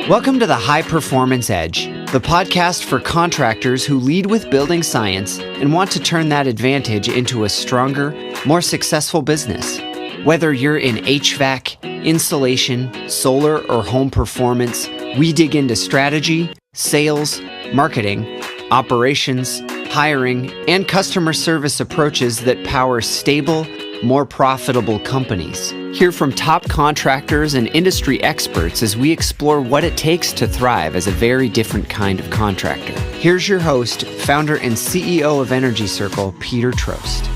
Welcome to the High Performance Edge, the podcast for contractors who lead with building science and want to turn that advantage into a stronger, more successful business. Whether you're in HVAC, insulation, solar, or home performance, we dig into strategy, sales, marketing, operations, hiring, and customer service approaches that power stable, more profitable companies. Hear from top contractors and industry experts as we explore what it takes to thrive as a very different kind of contractor. Here's your host, founder and CEO of Energy Circle, Peter Troast.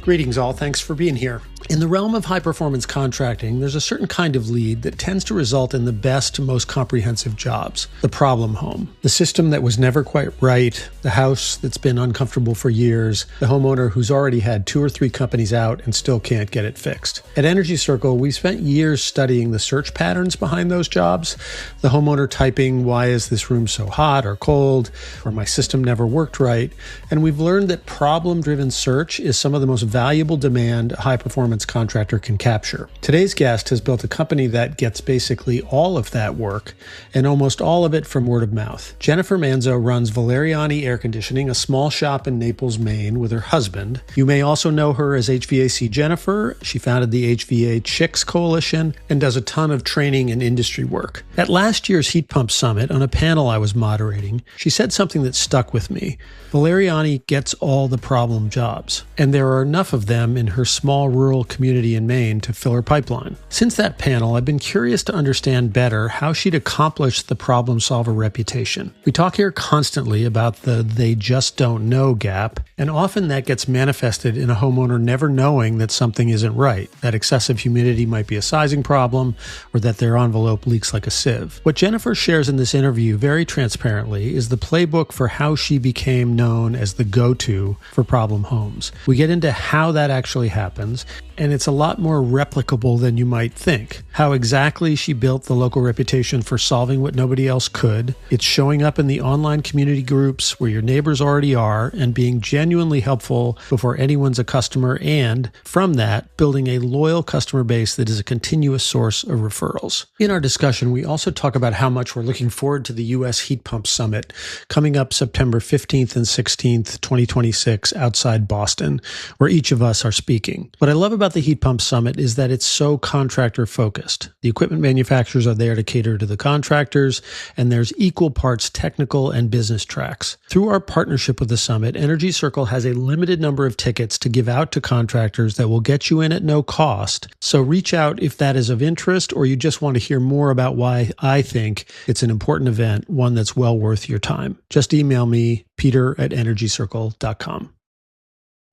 Greetings all, thanks for being here. In the realm of high-performance contracting, there's a certain kind of lead that tends to result in the best, most comprehensive jobs. The problem home. The system that was never quite right, the house that's been uncomfortable for years, the homeowner who's already had 2 or 3 companies out and still can't get it fixed. At Energy Circle, we spent years studying the search patterns behind those jobs. The homeowner typing, "Why is this room so hot or cold?" or "My system never worked right." And we've learned that problem-driven search is some of the most valuable demand a high-performance contractor can capture. Today's guest has built a company that gets basically all of that work and almost all of it from word of mouth. Jennifer Manzo runs Valeriani Air Conditioning, a small shop in Naples, Maine, with her husband. You may also know her as HVAC Jennifer. She founded the HVAChicks Coalition and does a ton of training and industry work. At last year's Heat Pump Summit, on a panel I was moderating, she said something that stuck with me. Valeriani gets all the problem jobs, and there are enough of them in her small rural community in Maine to fill her pipeline. Since that panel, I've been curious to understand better how she'd accomplished the problem solver reputation. We talk here constantly about the "they just don't know" gap, and often that gets manifested in a homeowner never knowing that something isn't right, that excessive humidity might be a sizing problem, or that their envelope leaks like a sieve. What Jennifer shares in this interview very transparently is the playbook for how she became known as the go-to for problem homes. We get into how that actually happens, and it's a lot more replicable than you might think. How exactly she built the local reputation for solving what nobody else could. It's showing up in the online community groups where your neighbors already are and being genuinely helpful before anyone's a customer, and from that, building a loyal customer base that is a continuous source of referrals. In our discussion, we also talk about how much we're looking forward to the U.S. Heat Pump Summit coming up September 15th and 16th, 2026 outside Boston, where each of us are speaking. What I love about the Heat Pump Summit is that it's so contractor focused. The equipment manufacturers are there to cater to the contractors, and there's equal parts technical and business tracks. Through our partnership with the summit, Energy Circle has a limited number of tickets to give out to contractors that will get you in at no cost. So reach out if that is of interest, or you just want to hear more about why I think it's an important event, one that's well worth your time. Just email me, peter@energycircle.com.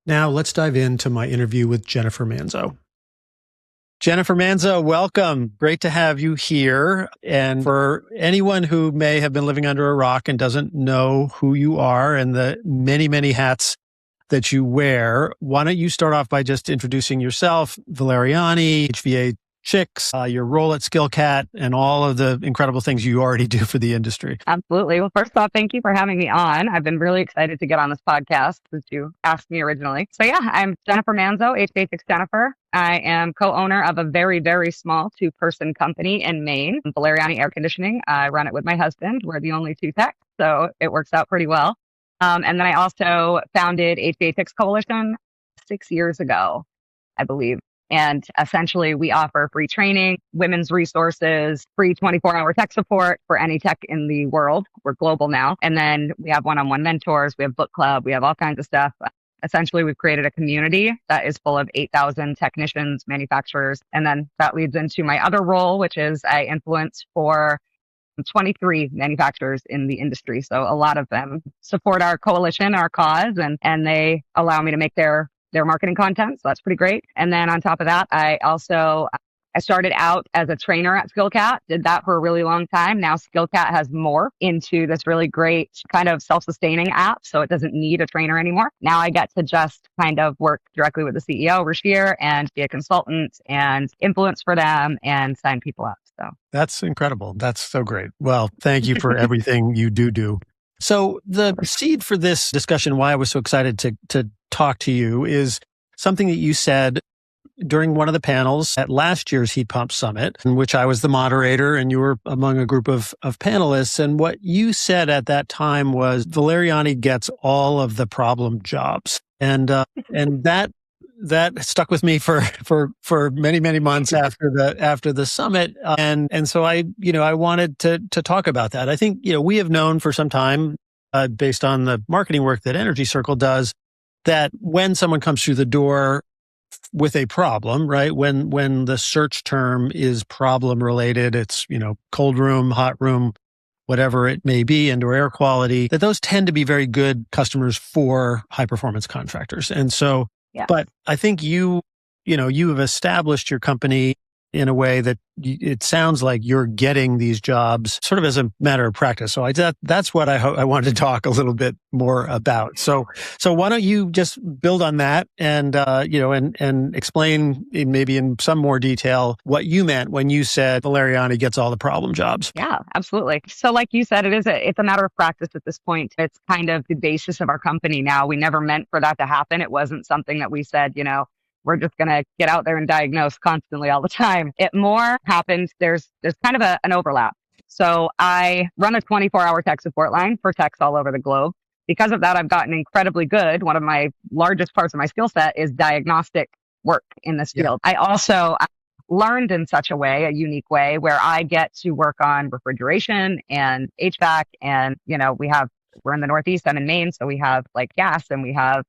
Now, let's dive into my interview with Jennifer Manzo. Jennifer Manzo, welcome. Great to have you here. And for anyone who may have been living under a rock and doesn't know who you are and the many, many hats that you wear, why don't you start off by just introducing yourself, Valeriani, HVAChicks, your role at SkillCat, and all of the incredible things you already do for the industry. Absolutely. Well, first off, thank you for having me on. I've been really excited to get on this podcast since you asked me originally. So yeah, I'm Jennifer Manzo, HVAChicks Jennifer. I am co-owner of a very, very small 2-person company in Maine, Valeriani Air Conditioning. I run it with my husband. We're the only 2 techs, so it works out pretty well. And then I also founded HVAChicks Coalition 6 years ago, I believe. And essentially, we offer free training, women's resources, free 24-hour tech support for any tech in the world. We're global now. And then we have one-on-one mentors. We have book club. We have all kinds of stuff. Essentially, we've created a community that is full of 8,000 technicians, manufacturers. And then that leads into my other role, which is I influence for 23 manufacturers in the industry. So a lot of them support our coalition, our cause, and they allow me to make their marketing content. So that's pretty great. And then on top of that, I started out as a trainer at SkillCat, did that for a really long time. Now SkillCat has morphed into this really great kind of self-sustaining app. So it doesn't need a trainer anymore. Now I get to just kind of work directly with the CEO, Rashir, and be a consultant and influence for them and sign people up. So that's incredible. That's so great. Well, thank you for everything you do. So the seed for this discussion, why I was so excited to talk to you, is something that you said during one of the panels at last year's Heat Pump Summit, in which I was the moderator and you were among a group of panelists. And what you said at that time was Valeriani gets all of the problem jobs. And that stuck with me for many, many months after the summit. And so I wanted to talk about that. I think, we have known for some time, based on the marketing work that Energy Circle does, that when someone comes through the door with a problem, right? When the search term is problem related, it's, cold room, hot room, whatever it may be, indoor air quality, that those tend to be very good customers for high performance contractors. And so, yeah. But I think you have established your company in a way that it sounds like you're getting these jobs sort of as a matter of practice. So that's what I wanted to talk a little bit more about. So why don't you just build on that and explain maybe in some more detail what you meant when you said Valeriani gets all the problem jobs. Yeah, absolutely. So like you said, it's a matter of practice at this point. It's kind of the basis of our company now. We never meant for that to happen. It wasn't something that we said, we're just going to get out there and diagnose constantly all the time. It more happens. There's kind of an overlap. So I run a 24-hour tech support line for techs all over the globe. Because of that, I've gotten incredibly good. One of my largest parts of my skill set is diagnostic work in this field. I also learned in such a unique way, where I get to work on refrigeration and HVAC. And, we're in the Northeast, I'm in Maine, so we have like gas and we have,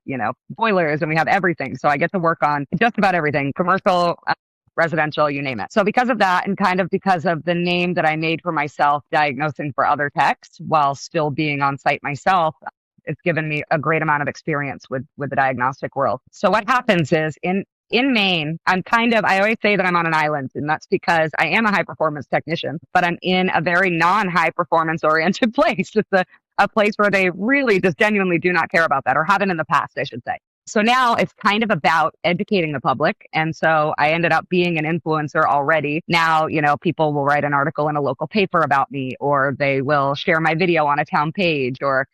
boilers and we have everything. So I get to work on just about everything, commercial, residential, you name it. So because of that, and kind of because of the name that I made for myself, diagnosing for other techs while still being on site myself, it's given me a great amount of experience with the diagnostic world. So what happens is in Maine, I always say that I'm on an island, and that's because I am a high performance technician, but I'm in a very non-high performance oriented place. It's a place where they really just genuinely do not care about that, or haven't in the past, I should say. So now it's kind of about educating the public. And so I ended up being an influencer already. Now, people will write an article in a local paper about me, or they will share my video on a town page, or,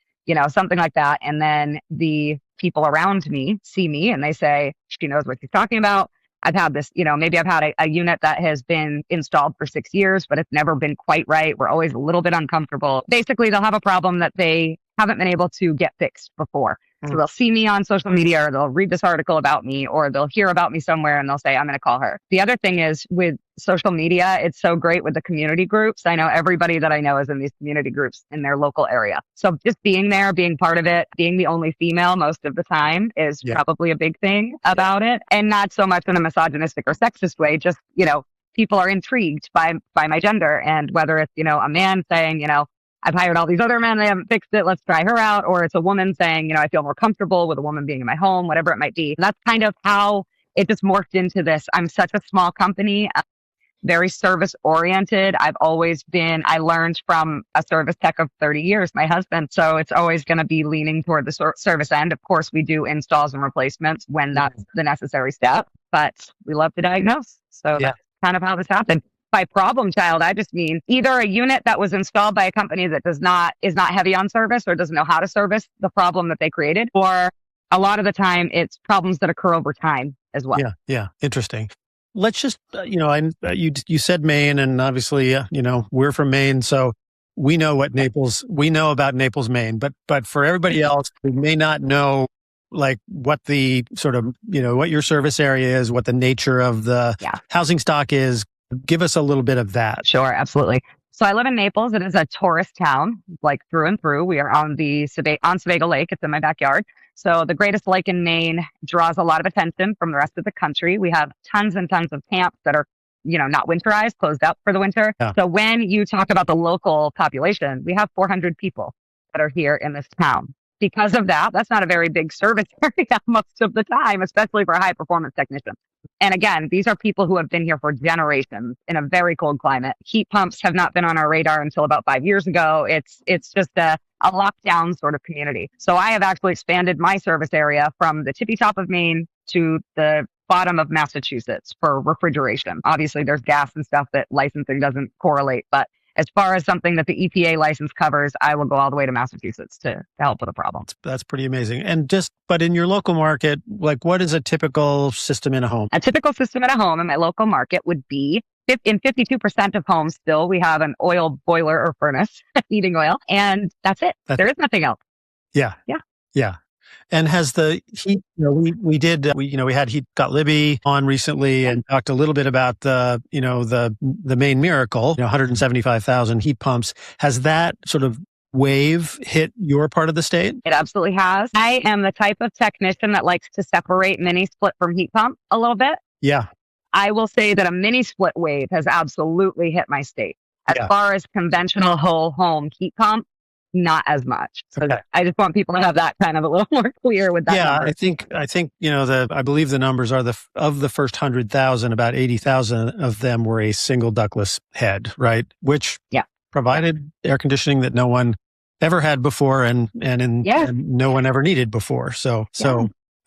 something like that. And then the people around me see me and they say, she knows what she's talking about. I've had this, maybe I've had a unit that has been installed for 6 years, but it's never been quite right. We're always a little bit uncomfortable. Basically, they'll have a problem that they haven't been able to get fixed before. So they'll see me on social media, or they'll read this article about me, or they'll hear about me somewhere and they'll say, I'm going to call her. The other thing is with social media, it's so great with the community groups. I know everybody that I know is in these community groups in their local area. So just being there, being part of it, being the only female most of the time is probably a big thing about it. And not so much in a misogynistic or sexist way, just, people are intrigued by my gender. And whether it's, a man saying, I've hired all these other men, they haven't fixed it, let's try her out. Or it's a woman saying, I feel more comfortable with a woman being in my home, whatever it might be. That's kind of how it just morphed into this. I'm such a small company, very service oriented. I learned from a service tech of 30 years, my husband. So it's always going to be leaning toward the service end. Of course, we do installs and replacements when that's the necessary step, but we love to diagnose. So that's kind of how this happened. By problem child, I just mean either a unit that was installed by a company that is not heavy on service, or doesn't know how to service the problem that they created, or a lot of the time it's problems that occur over time as well. Yeah. Interesting. Let's just, you said Maine, and obviously, we're from Maine, so we know about Naples, Maine, but for everybody else who may not know, like what the sort of, what your service area is, what the nature of the housing stock is, give us a little bit of that. Sure, absolutely. So I live in Naples. It is a tourist town, like through and through. We are on Sevago Lake. It's in my backyard. So the greatest lake in Maine draws a lot of attention from the rest of the country. We have tons and tons of camps that are, not winterized, closed up for the winter. Yeah. So when you talk about the local population, we have 400 people that are here in this town. Because of that, that's not a very big service area most of the time, especially for a high performance technician. And again, these are people who have been here for generations in a very cold climate. Heat pumps have not been on our radar until about 5 years ago. It's just a lockdown sort of community. So I have actually expanded my service area from the tippy top of Maine to the bottom of Massachusetts for refrigeration. Obviously, there's gas and stuff that licensing doesn't correlate, but as far as something that the EPA license covers, I will go all the way to Massachusetts to help with a problem. That's pretty amazing. And but in your local market, like what is a typical system in a home? A typical system in a home in my local market would be, in 52% of homes still, we have an oil boiler or furnace, heating oil, and that's it. There is nothing else. Yeah. And has the heat, we had Heat Got Libby on recently and talked a little bit about the Maine miracle, 175,000 heat pumps. Has that sort of wave hit your part of the state? It absolutely has. I am the type of technician that likes to separate mini split from heat pump a little bit. Yeah. I will say that a mini split wave has absolutely hit my state. As far as conventional whole home heat pump, not as much. So I just want people to have that kind of a little more clear with that. Yeah, number. I think I believe the numbers are of the first 100,000, about 80,000 of them were a single ductless head, right? Which provided air conditioning that no one ever had before and no one ever needed before. So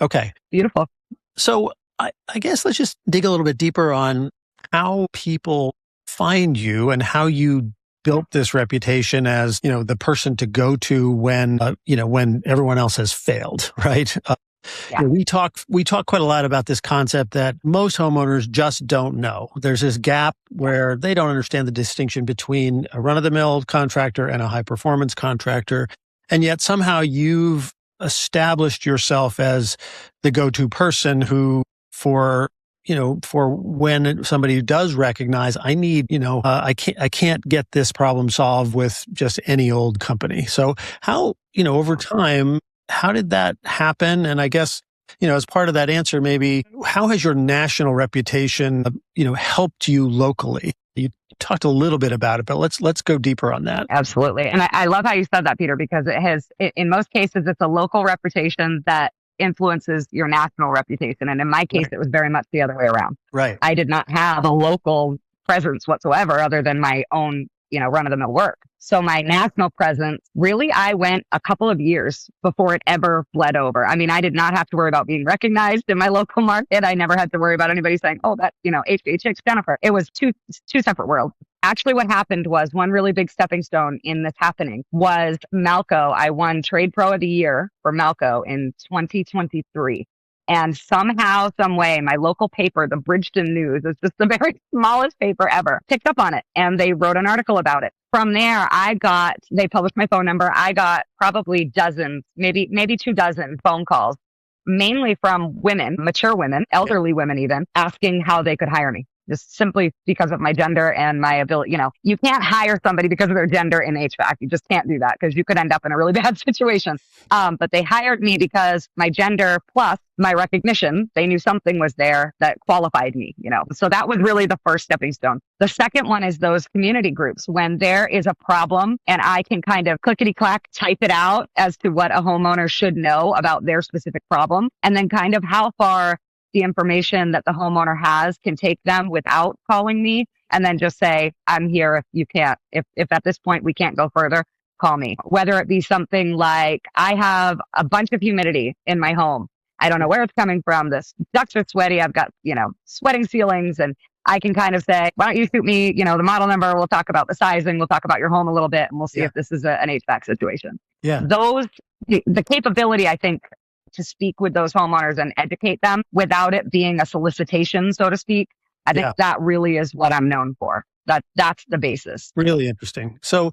okay, beautiful. So I guess let's just dig a little bit deeper on how people find you and how you built this reputation as, the person to go to when everyone else has failed, right? We talk quite a lot about this concept that most homeowners just don't know. There's this gap where they don't understand the distinction between a run-of-the-mill contractor and a high-performance contractor. And yet somehow you've established yourself as the go-to person who, for when somebody does recognize, I need, I can't get this problem solved with just any old company. So how, over time, how did that happen? And I guess, as part of that answer, maybe how has your national reputation, helped you locally? You talked a little bit about it, but let's go deeper on that. Absolutely. And I love how you said that, Peter, because in most cases, it's a local reputation that influences your national reputation. And in my case, it was very much the other way around. Right. I did not have a local presence whatsoever other than my own, run-of-the-mill work. So my national presence, really, I went a couple of years before it ever bled over. I mean, I did not have to worry about being recognized in my local market. I never had to worry about anybody saying, oh, that, HVAChicks Jennifer. It was two separate worlds. Actually, what happened was one really big stepping stone in this happening was Malco. I won Trade Pro of the Year for Malco in 2023. And somehow, some way, my local paper, the Bridgeton News, is just the very smallest paper ever, picked up on it. And they wrote an article about it. From there, they published my phone number. I got probably dozens, maybe 24 phone calls, mainly from women, mature women, elderly women even, asking how they could hire me. Just simply because of my gender and my ability. You can't hire somebody because of their gender in HVAC. You just can't do that because you could end up in a really bad situation. But they hired me because my gender plus my recognition, they knew something was there that qualified me, So that was really the first stepping stone. The second one is those community groups. When there is a problem and I can kind of clickety-clack type it out as to what a homeowner should know about their specific problem, and then kind of how far the information that the homeowner has can take them without calling me, and then just say, I'm here if you can't, if at this point we can't go further, call me. Whether it be something like, I have a bunch of humidity in my home. I don't know where it's coming from. The ducts are sweaty. I've got, sweating ceilings, and I can kind of say, why don't you shoot me, the model number? We'll talk about the sizing. We'll talk about your home a little bit, and we'll see if this is an HVAC situation. Yeah. The capability, I think, to speak with those homeowners and educate them without it being a solicitation, so to speak. I think that really is what I'm known for. That's the basis. Really interesting. So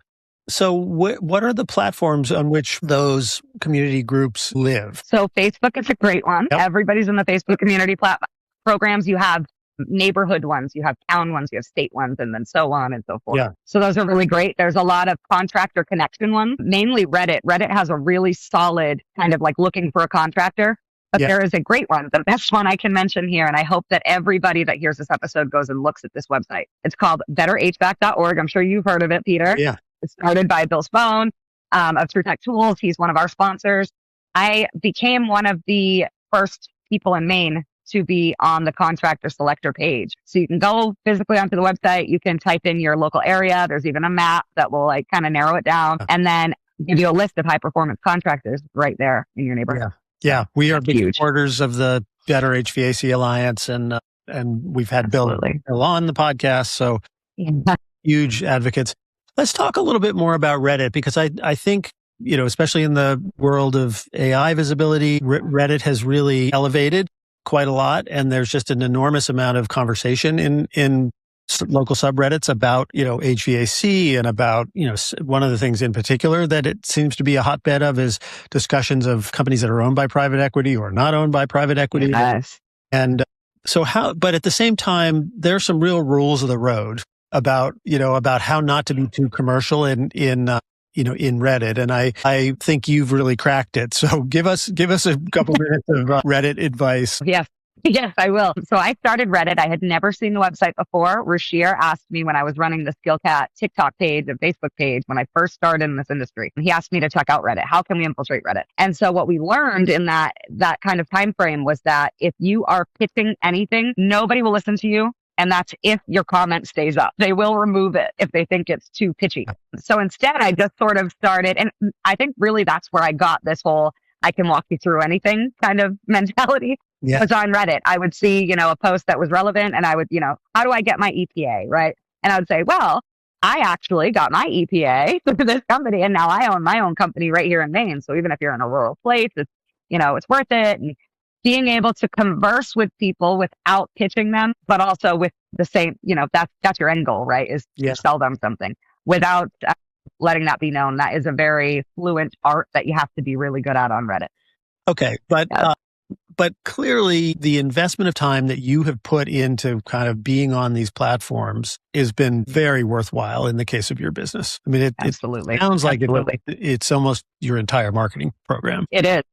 what are the platforms on which those community groups live? So Facebook is a great one. Yep. Everybody's in the Facebook community programs. You have neighborhood ones, you have town ones, you have state ones, and then so on and so forth. Yeah. So those are really great. There's a lot of contractor connection ones, mainly Reddit. Reddit has a really solid kind of like looking for a contractor. But there is a great one, the best one I can mention here. And I hope that everybody that hears this episode goes and looks at this website. It's called betterhvac.org. I'm sure you've heard of it, Peter. Yeah. It's started by Bill Spohn of TrueTech Tools. He's one of our sponsors. I became one of the first people in Maine to be on the contractor selector page. So you can go physically onto the website. You can type in your local area. There's even a map that will like kind of narrow it down and then give you a list of high performance contractors right there in your neighborhood. Yeah. We are big huge supporters of the Better HVAC Alliance, and we've had Bill on the podcast. So huge advocates. Let's talk a little bit more about Reddit, because I think, especially in the world of AI visibility, Reddit has really elevated quite a lot. And there's just an enormous amount of conversation in local subreddits about, HVAC and about, one of the things in particular that it seems to be a hotbed of is discussions of companies that are owned by private equity or not owned by private equity. Yes. And but at the same time, there's some real rules of the road about how not to be too commercial in Reddit. And I think you've really cracked it. So give us a couple minutes of Reddit advice. Yes, I will. So I started Reddit. I had never seen the website before. Rashir asked me when I was running the SkillCat TikTok page and Facebook page when I first started in this industry. He asked me to check out Reddit. How can we infiltrate Reddit? And so what we learned in that kind of time frame was that if you are pitching anything, nobody will listen to you. And that's if your comment stays up. They will remove it if they think it's too pitchy. So instead, I just sort of started, and I think really that's where I got this whole I can walk you through anything kind of mentality. Yeah. Was on Reddit. I would see, a post that was relevant and I would, how do I get my EPA, right? And I would say, well, I actually got my EPA through this company and now I own my own company right here in Maine. So even if you're in a rural place, it's, it's worth it. And being able to converse with people without pitching them, but also with the same, that's your end goal, right? Is to sell them something without letting that be known. That is a very fluent art that you have to be really good at on Reddit. Okay. But clearly the investment of time that you have put into kind of being on these platforms has been very worthwhile in the case of your business. I mean, it sounds like it's almost your entire marketing program. It is.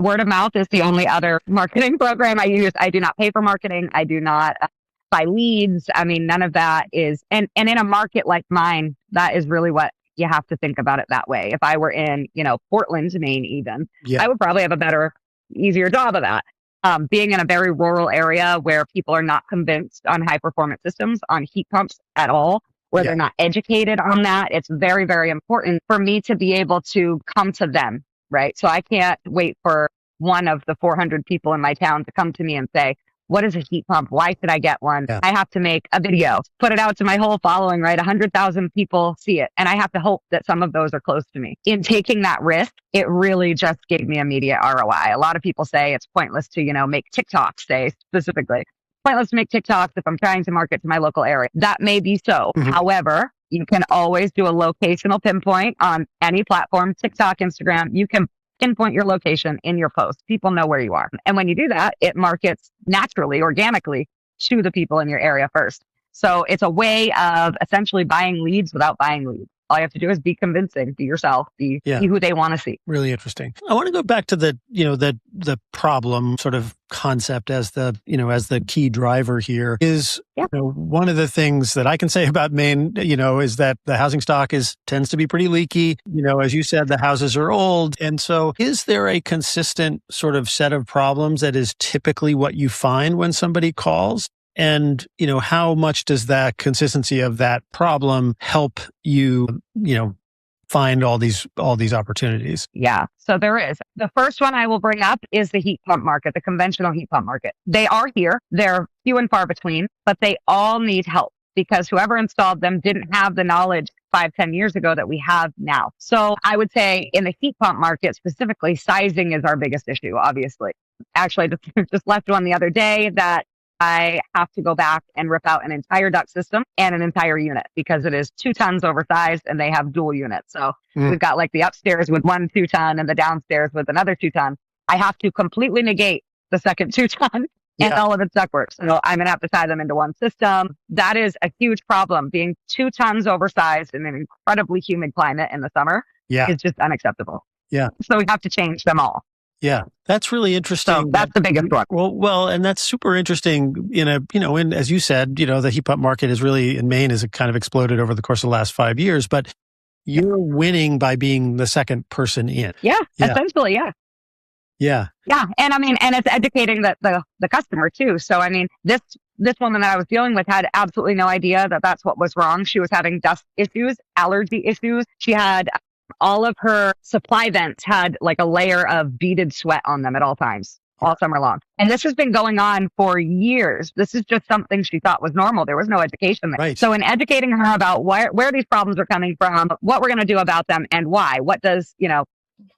Word of mouth is the only other marketing program I use. I do not pay for marketing. I do not buy leads. I mean, none of that is, and in a market like mine, that is really what you have to think about it that way. If I were in, Portland, Maine even, I would probably have a better, easier job of that. Being in a very rural area where people are not convinced on high performance systems, on heat pumps at all, where they're not educated on that, it's very, very important for me to be able to come to them, right? So I can't wait for one of the 400 people in my town to come to me and say, what is a heat pump? Why should I get one? Yeah. I have to make a video, put it out to my whole following, right? 100,000 people see it. And I have to hope that some of those are close to me. In taking that risk, it really just gave me immediate ROI. A lot of people say it's pointless to, make TikToks, say specifically. Pointless to make TikToks if I'm trying to market to my local area. That may be so. Mm-hmm. However, you can always do a locational pinpoint on any platform, TikTok, Instagram. You can pinpoint your location in your post. People know where you are. And when you do that, it markets naturally, organically to the people in your area first. So it's a way of essentially buying leads without buying leads. All you have to do is be convincing, be yourself, be who they want to see. Really interesting. I want to go back to the problem sort of concept as the key driver here is, one of the things that I can say about Maine, is that the housing stock tends to be pretty leaky. As you said, the houses are old. And so is there a consistent sort of set of problems that is typically what you find when somebody calls? And, how much does that consistency of that problem help you, find all these opportunities? Yeah. So there is. The first one I will bring up is the heat pump market, the conventional heat pump market. They are here. They're few and far between, but they all need help because whoever installed them didn't have the knowledge 5-10 years ago that we have now. So I would say in the heat pump market specifically, sizing is our biggest issue, obviously. Actually, I just left one the other day that I have to go back and rip out an entire duct system and an entire unit because it is 2 tons oversized and they have dual units. So we've got like the upstairs with 1 2-ton and the downstairs with another 2-ton. I have to completely negate the second 2-ton and all of its ductwork. So I'm going to have to tie them into one system. That is a huge problem. Being 2 tons oversized in an incredibly humid climate in the summer is just unacceptable. Yeah. So we have to change them all. Yeah, that's really interesting. So that's the biggest one. Well, and that's super interesting as you said, the heat pump market is really in Maine has kind of exploded over the course of the last 5 years, but you're winning by being the second person in. Yeah. Essentially, yeah. Yeah. Yeah. And and it's educating the customer too. So, this woman that I was dealing with had absolutely no idea that that's what was wrong. She was having dust issues, allergy issues. She had all of her supply vents had like a layer of beaded sweat on them at all times. all summer long. And this has been going on for years. This is just something she thought was normal. There was no education there. Right. So in educating her about where these problems are coming from, what we're going to do about them and why, what does,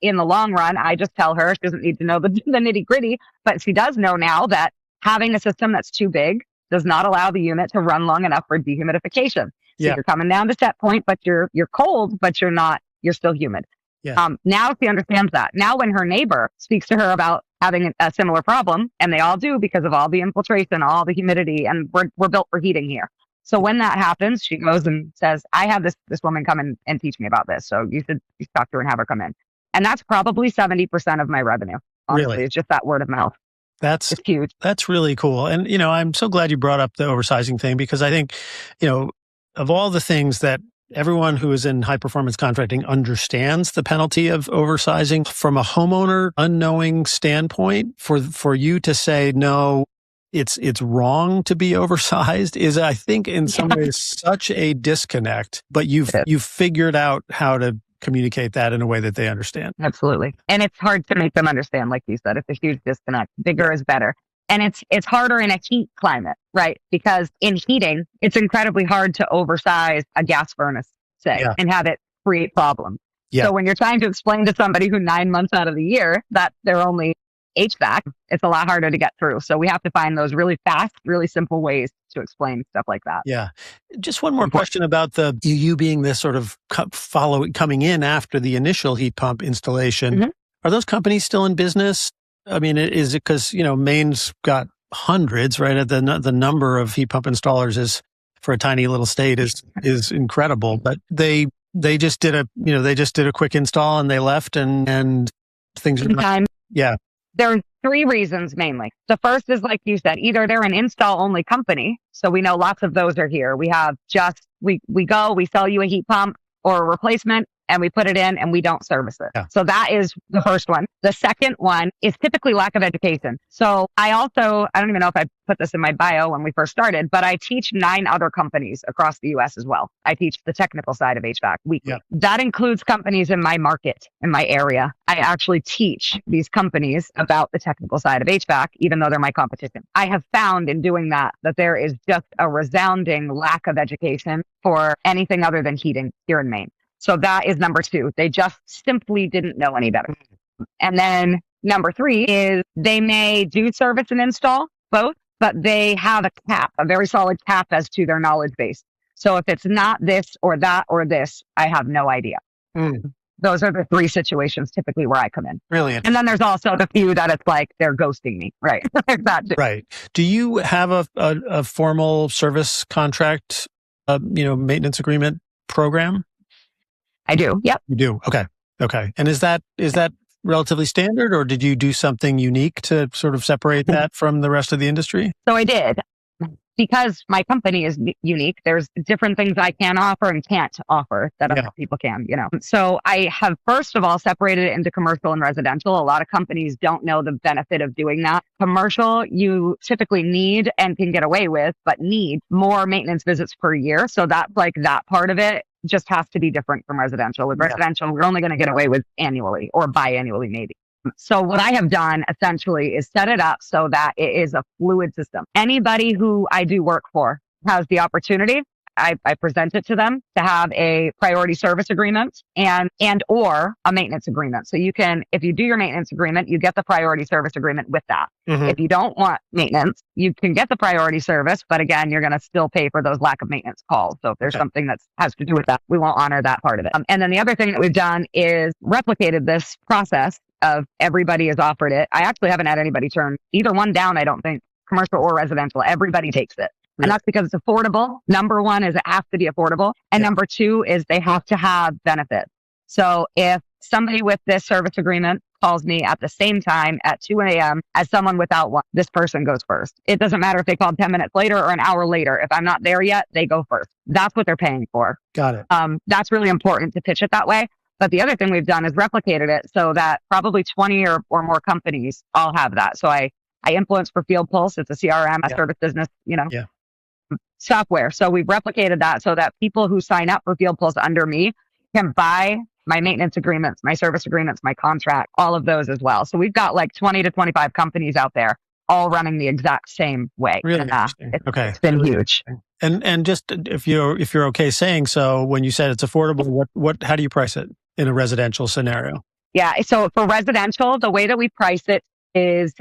in the long run, I just tell her she doesn't need to know the nitty gritty, but she does know now that having a system that's too big does not allow the unit to run long enough for dehumidification. So you're coming down to set point, but you're cold, but you're still humid. Yeah. Now she understands that. Now when her neighbor speaks to her about having a similar problem, and they all do because of all the infiltration, all the humidity, and we're built for heating here. So when that happens, she goes and says, I have this woman come in and teach me about this. So you should talk to her and have her come in. And that's probably 70% of my revenue. Honestly, Really? It's just that word of mouth. It's huge. That's really cool. And, I'm so glad you brought up the oversizing thing, because I think, of all the things that everyone who is in high performance contracting understands the penalty of oversizing, from a homeowner unknowing standpoint, for you to say, no, it's wrong to be oversized is, I think, in some ways such a disconnect, but you've figured out how to communicate that in a way that they understand. Absolutely. And it's hard to make them understand, like you said. It's a huge disconnect. Bigger is better. And it's harder in a heat climate, right? Because in heating, it's incredibly hard to oversize a gas furnace, say, and have it create problems. Yeah. So when you're trying to explain to somebody who 9 months out of the year that they're only HVAC, it's a lot harder to get through. So we have to find those really fast, really simple ways to explain stuff like that. Yeah. Just one more question about you being this sort of coming in after the initial heat pump installation. Mm-hmm. Are those companies still in business? I mean, is it because, Maine's got hundreds, right? The number of heat pump installers is, for a tiny little state, is incredible. But they just did a quick install and they left, and things are yeah. There are 3 reasons mainly. The first is, like you said, either they're an install only company. So we know lots of those are here. We have we sell you a heat pump or a replacement, and we put it in and we don't service it. Yeah. So that is the first one. The second one is typically lack of education. So I don't even know if I put this in my bio when we first started, but I teach 9 other companies across the US as well. I teach the technical side of HVAC weekly. Yeah. That includes companies in my market, in my area. I actually teach these companies about the technical side of HVAC, even though they're my competition. I have found in doing that there is just a resounding lack of education for anything other than heating here in Maine. So that is number 2. They just simply didn't know any better. And then number 3 is they may do service and install both, but they have a very solid cap as to their knowledge base. So if it's not this or that or this, I have no idea. Those are the 3 situations typically where I come in. Brilliant. And then there's also the few that it's like they're ghosting me, right? Right. Do you have a formal service contract, maintenance agreement program? I do. Yep. You do. Okay. And is that relatively standard, or did you do something unique to sort of separate that from the rest of the industry? So I did. Because my company is unique, there's different things I can offer and can't offer that other people can, So I have, first of all, separated it into commercial and residential. A lot of companies don't know the benefit of doing that. Commercial, you typically need and can get away with, but need more maintenance visits per year. So that's like that part of it just has to be different from residential. With residential, we're only going to get away with annually or biannually maybe. So what I have done essentially is set it up so that it is a fluid system. Anybody who I do work for has the opportunity. I present it to them to have a priority service agreement and or a maintenance agreement. So you can, if you do your maintenance agreement, you get the priority service agreement with that. Mm-hmm. If you don't want maintenance, you can get the priority service, but again, you're going to still pay for those lack of maintenance calls. So if there's something that has to do with that, we won't honor that part of it. And then the other thing that we've done is replicated this process of everybody has offered it. I actually haven't had anybody turn either one down, I don't think, commercial or residential. Everybody takes it. And that's because it's affordable. Number 1 is it has to be affordable. And number 2 is they have to have benefits. So if somebody with this service agreement calls me at the same time at 2 a.m. as someone without one, this person goes first. It doesn't matter if they called 10 minutes later or an hour later. If I'm not there yet, they go first. That's what they're paying for. Got it. That's really important to pitch it that way. But the other thing we've done is replicated it so that probably 20 or more companies all have that. So I influence for Field Pulse. It's a CRM, a service business, software. So we've replicated that so that people who sign up for Field Pulse under me can buy my maintenance agreements, my service agreements, my contract, all of those as well. So we've got like 20 to 25 companies out there all running the exact same way. Really and, interesting. Okay. It's been huge. And just if you're okay saying so, when you said it's affordable, how do you price it in a residential scenario? Yeah. So for residential, the way that we price it is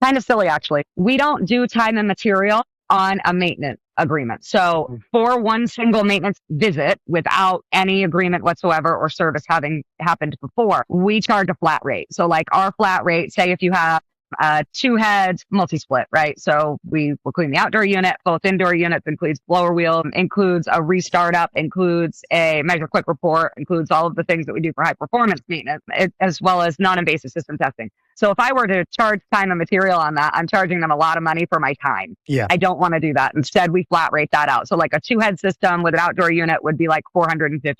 kind of silly, actually. We don't do time and material on a maintenance agreement. So for one single maintenance visit without any agreement whatsoever or service having happened before, we charge a flat rate. So like our flat rate, say if you have two heads, multi-split, right? So we will clean the outdoor unit, both indoor units, includes blower wheel, includes a restart up, includes a measure quick report, includes all of the things that we do for high performance maintenance, as well as non-invasive system testing. So if I were to charge time and material on that, I'm charging them a lot of money for my time. Yeah. I don't want to do that. Instead, we flat rate that out. So like a two head system with an outdoor unit would be like $450.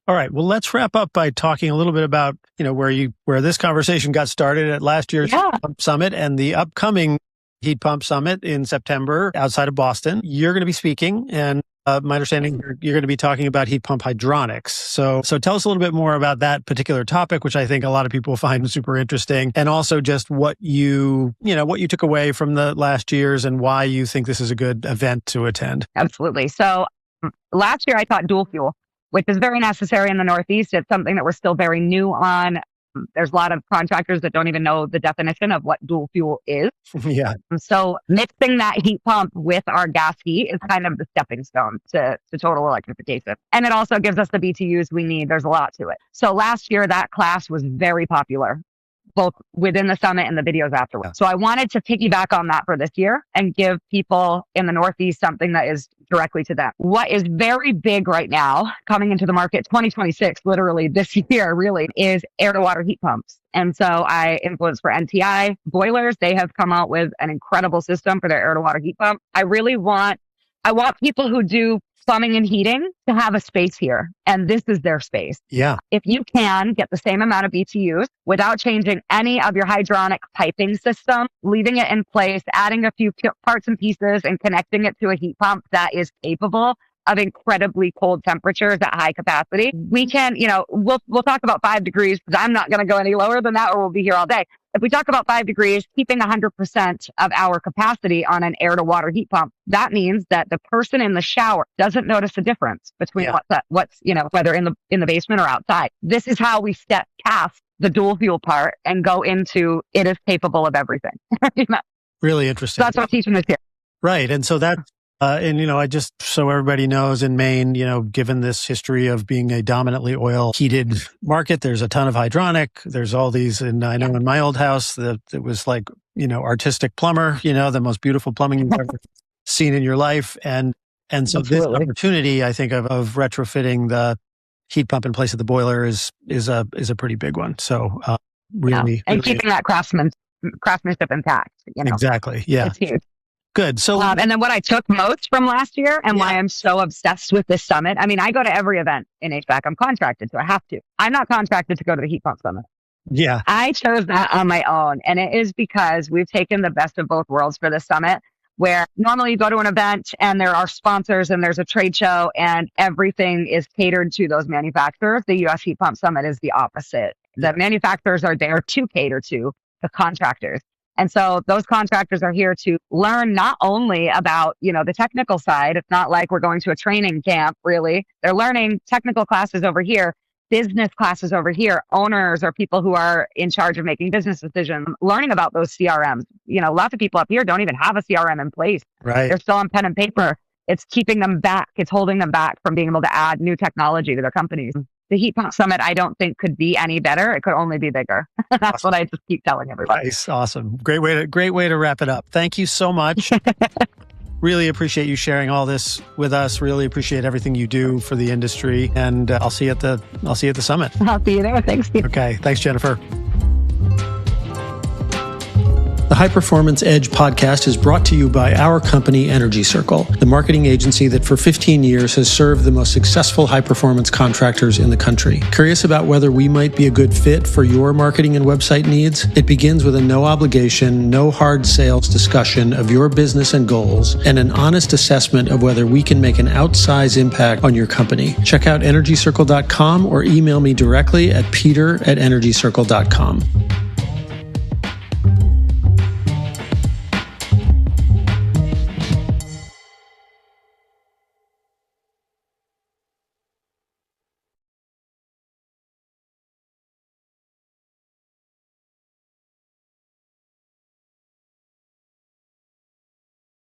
All right. Well, let's wrap up by talking a little bit about, where this conversation got started at last year's Heat Pump Summit and the upcoming Heat Pump Summit in September outside of Boston. You're going to be speaking, and my understanding you're going to be talking about heat pump hydronics. So tell us a little bit more about that particular topic, which I think a lot of people find super interesting, and also just what you took away from the last year's and why you think this is a good event to attend. Absolutely. So last year I taught dual fuel, which is very necessary in the Northeast. It's something that we're still very new on. There's a lot of contractors that don't even know the definition of what dual fuel is. Yeah. So mixing that heat pump with our gas heat is kind of the stepping stone to total electrification. And it also gives us the BTUs we need. There's a lot to it. So last year, that class was very popular, both within the summit and the videos afterwards. So I wanted to piggyback on that for this year and give people in the Northeast something that is directly to them. What is very big right now, coming into the market, 2026, literally this year, really, is air to water heat pumps. And so I influence for NTI boilers. They have come out with an incredible system for their air to water heat pump. I want people who do plumbing and heating to have a space here. And this is their space. Yeah. If you can get the same amount of BTUs without changing any of your hydronic piping system, leaving it in place, adding a few parts and pieces and connecting it to a heat pump that is capable of incredibly cold temperatures at high capacity, we can, we'll talk about 5 degrees because I'm not going to go any lower than that or we'll be here all day. If we talk about 5 degrees, keeping 100% of our capacity on an air to water heat pump, that means that the person in the shower doesn't notice the difference between what's whether in the basement or outside. This is how we step past the dual fuel part and go into it is capable of everything. Really interesting. So that's what I'm teaching this year. Right. And so that, I just, so everybody knows in Maine, given this history of being a dominantly oil heated market, there's a ton of hydronic. There's all these, and I know in my old house that it was like, artistic plumber, the most beautiful plumbing you've ever seen in your life. And so Absolutely. This opportunity, I think, of retrofitting the heat pump in place of the boiler is a pretty big one. So, really. And keeping that craftsmanship intact, Exactly. Yeah. It's huge. Good. So, and then what I took most from last year and why I'm so obsessed with this summit. I mean, I go to every event in HVAC. I'm contracted, so I have to. I'm not contracted to go to the heat pump summit. Yeah. I chose that on my own. And it is because we've taken the best of both worlds for this summit, where normally you go to an event and there are sponsors and there's a trade show and everything is catered to those manufacturers. The US Heat Pump Summit is the opposite. The manufacturers are there to cater to the contractors. And so those contractors are here to learn not only about, the technical side. It's not like we're going to a training camp, really. They're learning technical classes over here, business classes over here, owners or people who are in charge of making business decisions, learning about those CRMs. Lots of people up here don't even have a CRM in place. Right. They're still on pen and paper. It's keeping them back. It's holding them back from being able to add new technology to their companies. The Heat Pump Summit, I don't think could be any better. It could only be bigger. That's awesome. What I just keep telling everybody. Nice. Awesome. Great way to wrap it up. Thank you so much. Really appreciate you sharing all this with us. Really appreciate everything you do for the industry. And I'll see you at the summit. I'll see you there. Thanks, Steve. Okay. Thanks, Jennifer. The High Performance Edge podcast is brought to you by our company, Energy Circle, the marketing agency that for 15 years has served the most successful high-performance contractors in the country. Curious about whether we might be a good fit for your marketing and website needs? It begins with a no-obligation, no hard sales discussion of your business and goals and an honest assessment of whether we can make an outsized impact on your company. Check out energycircle.com or email me directly at peter@energycircle.com.